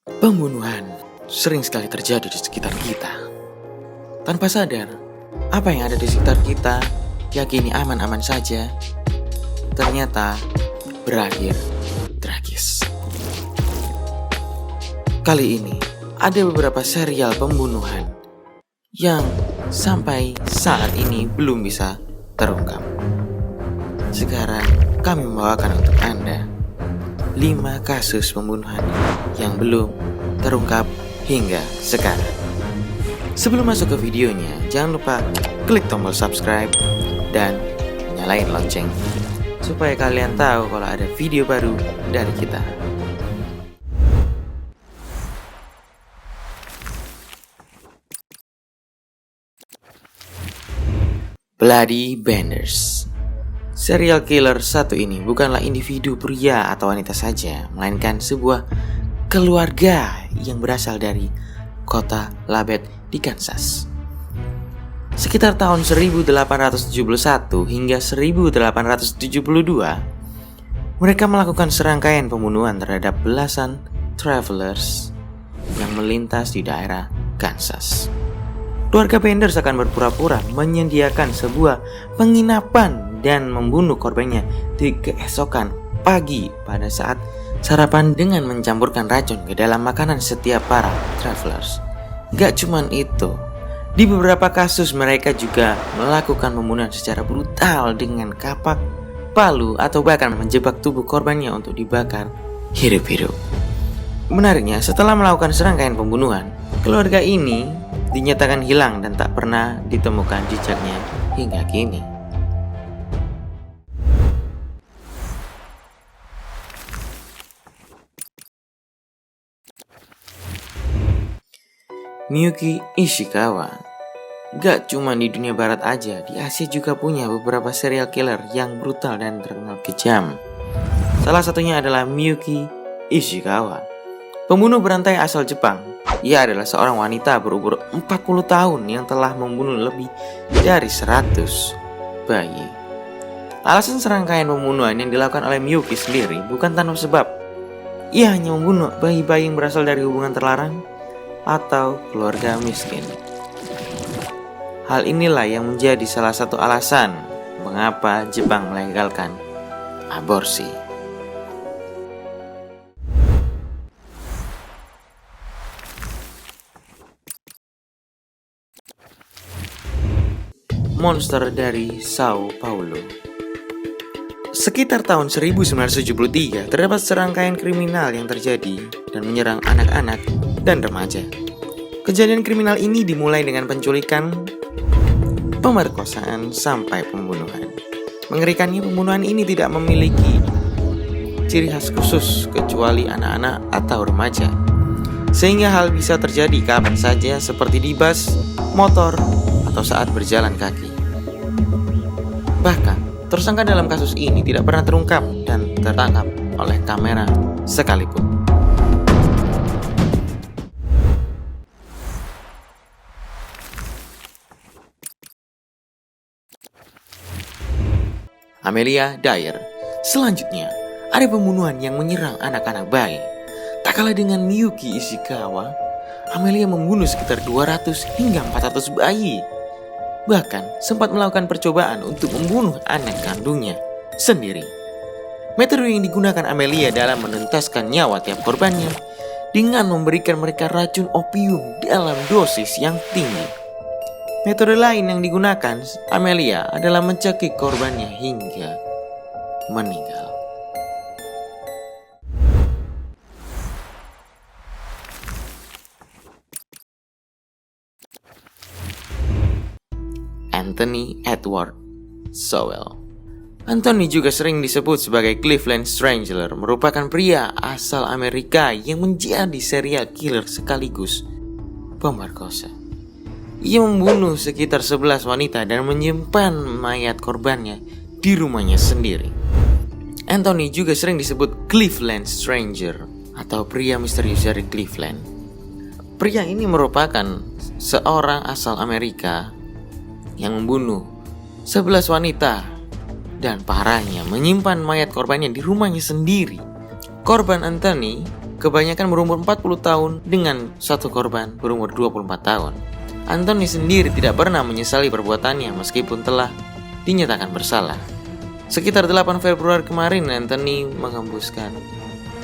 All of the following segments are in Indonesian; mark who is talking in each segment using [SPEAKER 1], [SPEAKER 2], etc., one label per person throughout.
[SPEAKER 1] Pembunuhan sering sekali terjadi di sekitar kita. Tanpa sadar, apa yang ada di sekitar kita yakini aman-aman saja, ternyata berakhir tragis. Kali ini, ada beberapa serial pembunuhan yang sampai saat ini belum bisa terungkap. Sekarang kami membawakan untuk Anda 5 kasus pembunuhan yang belum terungkap hingga sekarang. Sebelum masuk ke videonya, jangan lupa klik tombol subscribe dan nyalain lonceng supaya kalian tahu kalau ada video baru dari kita. Bloody Benders. Serial killer satu ini bukanlah individu pria atau wanita saja, melainkan sebuah keluarga yang berasal dari kota Labette di Kansas. Sekitar tahun 1871 hingga 1872, mereka melakukan serangkaian pembunuhan terhadap belasan travelers yang melintas di daerah Kansas. Keluarga Benders akan berpura-pura menyediakan sebuah penginapan dan membunuh korbannya di keesokan pagi pada saat sarapan dengan mencampurkan racun ke dalam makanan setiap para travelers. Gak cuman itu, di beberapa kasus mereka juga melakukan pembunuhan secara brutal dengan kapak, palu, atau bahkan menjebak tubuh korbannya untuk dibakar hidup-hidup. Menariknya, setelah melakukan serangkaian pembunuhan, keluarga ini dinyatakan hilang dan tak pernah ditemukan jejaknya hingga kini. Miyuki Ishikawa. Gak cuma di dunia barat aja, di Asia juga punya beberapa serial killer yang brutal dan terkenal kejam. Salah satunya adalah Miyuki Ishikawa, pembunuh berantai asal Jepang. Ia adalah seorang wanita berumur 40 tahun yang telah membunuh lebih dari 100 bayi. Alasan serangkaian pembunuhan yang dilakukan oleh Miyuki sendiri bukan tanpa sebab. Ia hanya membunuh bayi-bayi yang berasal dari hubungan terlarang atau keluarga miskin. Hal inilah yang menjadi salah satu alasan mengapa Jepang melegalkan aborsi. Monster dari Sao Paulo. Sekitar tahun 1973, terdapat serangkaian kriminal yang terjadi dan menyerang anak-anak dan remaja. Kejadian kriminal ini dimulai dengan penculikan, pemerkosaan, sampai pembunuhan. Mengerikannya, pembunuhan ini tidak memiliki ciri khas khusus kecuali anak-anak atau remaja, sehingga hal bisa terjadi kapan saja seperti di bus, motor, atau saat berjalan kaki. Bahkan, tersangka dalam kasus ini tidak pernah terungkap dan tertangkap oleh kamera sekalipun. Amelia Dyer. Selanjutnya, ada pembunuhan yang menyerang anak-anak bayi. Tak kalah dengan Miyuki Ishikawa, Amelia membunuh sekitar 200 hingga 400 bayi. Bahkan sempat melakukan percobaan untuk membunuh anak kandungnya sendiri. Metode yang digunakan Amelia dalam menuntaskan nyawa tiap korbannya dengan memberikan mereka racun opium dalam dosis yang tinggi. Metode lain yang digunakan Amelia adalah mencekik korbannya hingga meninggal. Anthony Edward Sowell. Anthony juga sering disebut sebagai Cleveland Strangler, merupakan pria asal Amerika yang menjadi serial killer sekaligus pemerkosa. Ia membunuh sekitar 11 wanita dan menyimpan mayat korbannya di rumahnya sendiri. Anthony juga sering disebut Cleveland Stranger atau pria misterius dari Cleveland. Pria ini merupakan seorang asal Amerika yang membunuh 11 wanita dan parahnya menyimpan mayat korbannya di rumahnya sendiri. Korban Anthony kebanyakan berumur 40 tahun dengan satu korban berumur 24 tahun. Anthony sendiri tidak pernah menyesali perbuatannya meskipun telah dinyatakan bersalah. Sekitar 8 Februari kemarin, Anthony mengembuskan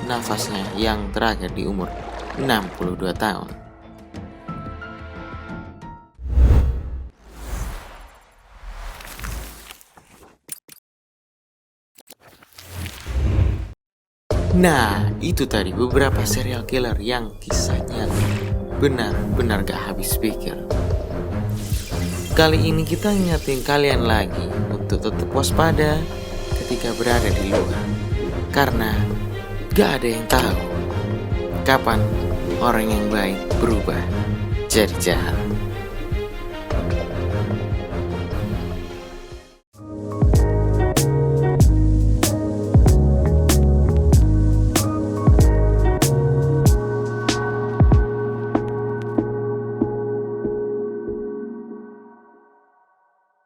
[SPEAKER 1] nafasnya yang terakhir di umur 62 tahun. Nah, itu tadi beberapa serial killer yang kisahnya benar-benar gak habis pikir. Kali ini kita ingetin kalian lagi untuk tetap waspada ketika berada di luar. Karena gak ada yang tahu kapan orang yang baik berubah jadi jahat.